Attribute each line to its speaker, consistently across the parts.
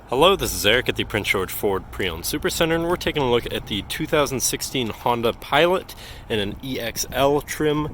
Speaker 1: Hello, this is Eric at the Prince George Ford Pre-Owned Supercenter, and we're taking a look at the 2016 Honda Pilot in an EXL trim,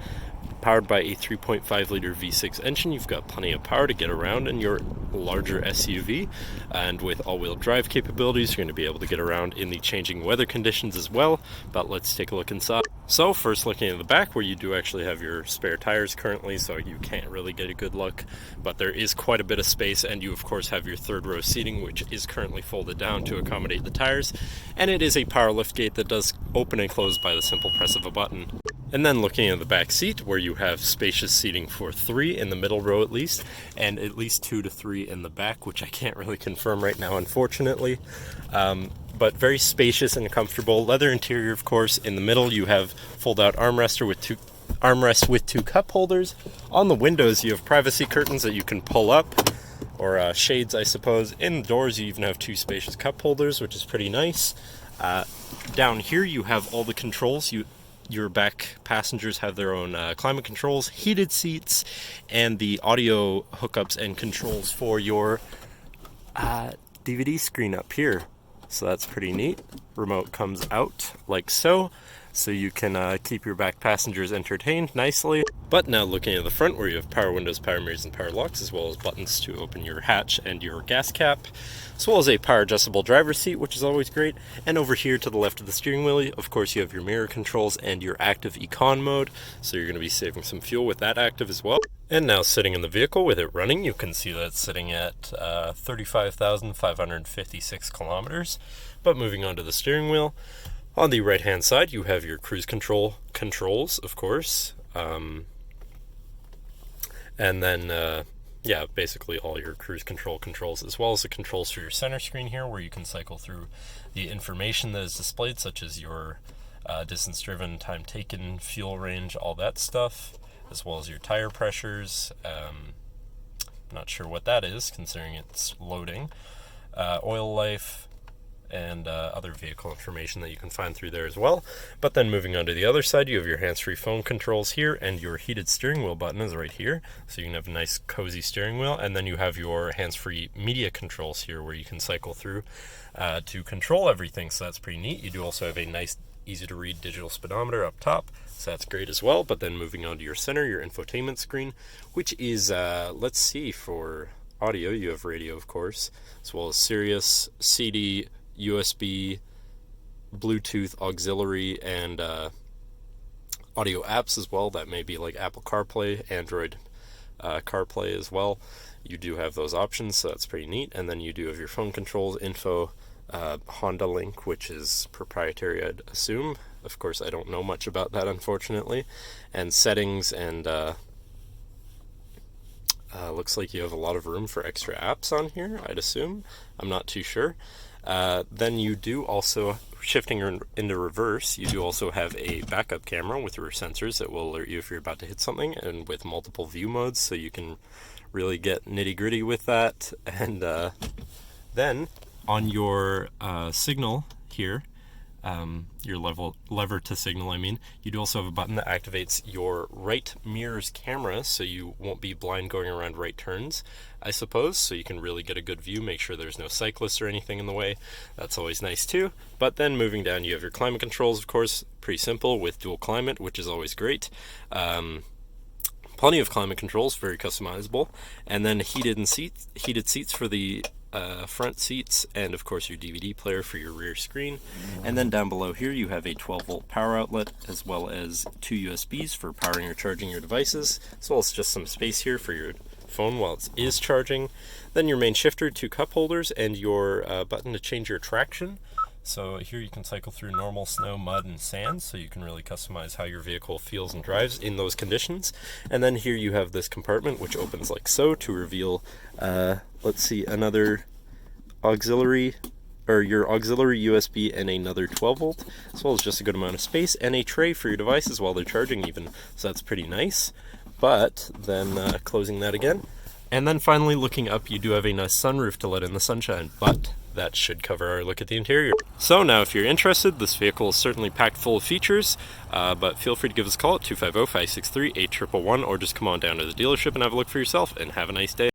Speaker 1: powered by a 3.5-liter V6 engine. You've got plenty of power to get around in your larger SUV, and with all-wheel drive capabilities, you're going to be able to get around in the changing weather conditions as well. But let's take a look inside. So first, looking at the back, where you do actually have your spare tires currently, so you can't really get a good look, but there is quite a bit of space, and you of course have your third row seating, which is currently folded down to accommodate the tires, and it is a power lift gate that does open and close by the simple press of a button. And then looking at the back seat, where you have spacious seating for 3 in the middle row at least, and at least 2 to 3 in the back, which I can't really confirm right now, unfortunately. But very spacious and comfortable. Leather interior, of course. In the middle, you have fold-out armrests with 2 cup holders. On the windows, you have privacy curtains that you can pull up, or shades, I suppose. In the doors, you even have 2 spacious cup holders, which is pretty nice. Down here, you have all the controls. Your back passengers have their own climate controls, heated seats, and the audio hookups and controls for your DVD screen up here. So that's pretty neat. Remote comes out like so you can keep your back passengers entertained nicely. But now looking at the front, where you have power windows, power mirrors, and power locks, as well as buttons to open your hatch and your gas cap, as well as a power adjustable driver's seat, which is always great. And over here to the left of the steering wheel, of course, you have your mirror controls and your active econ mode, so you're going to be saving some fuel with that active as well. And now sitting in the vehicle with it running, you can see that it's sitting at 35,556 kilometers. But moving on to the steering wheel, on the right hand side you have your cruise control controls, of course, and then basically all your cruise control controls, as well as the controls for your center screen here, where you can cycle through the information that is displayed, such as your distance driven, time taken, fuel range, all that stuff, as well as your tire pressures. Not sure what that is, considering it's loading. Oil life, and other vehicle information that you can find through there as well. But then moving on to the other side, you have your hands-free phone controls here, and your heated steering wheel button is right here, so you can have a nice cozy steering wheel. And then you have your hands-free media controls here, where you can cycle through to control everything, so that's pretty neat. You do also have a nice, easy-to-read digital speedometer up top, so that's great as well. But then moving on to your center, your infotainment screen, which is, let's see, for audio, you have radio, of course, as well as Sirius, CD, USB, Bluetooth, auxiliary, and audio apps as well. That may be like Apple CarPlay, Android CarPlay as well. You do have those options, so that's pretty neat. And then you do have your phone controls, info, Honda Link, which is proprietary, I'd assume. Of course, I don't know much about that, unfortunately. And settings, and looks like you have a lot of room for extra apps on here, I'd assume. I'm not too sure. Then you do also, shifting into reverse, you do also have a backup camera with rear sensors that will alert you if you're about to hit something, and with multiple view modes, so you can really get nitty-gritty with that. And then on your signal here, your lever to signal, I mean, you do also have a button that activates your right mirror's camera, so you won't be blind going around right turns, I suppose, so you can really get a good view, make sure there's no cyclists or anything in the way. That's always nice too. But then moving down, you have your climate controls, of course, pretty simple with dual climate, which is always great. Plenty of climate controls, very customizable. And then heated seats for the front seats, and of course your DVD player for your rear screen. And then down below here you have a 12-volt power outlet, as well as 2 USBs for powering or charging your devices, as well as just some space here for your phone while it is charging. Then your main shifter, 2 cup holders, and your button to change your traction. So here you can cycle through normal snow, mud, and sand, so you can really customize how your vehicle feels and drives in those conditions. And then here you have this compartment, which opens like so to reveal, let's see, another auxiliary, or your auxiliary USB, and another 12-volt, as well as just a good amount of space, and a tray for your devices while they're charging even, so that's pretty nice. But then closing that again, and then finally looking up, you do have a nice sunroof to let in the sunshine, but that should cover our look at the interior. So now if you're interested, this vehicle is certainly packed full of features, but feel free to give us a call at 250-563-8111, or just come on down to the dealership and have a look for yourself, and have a nice day.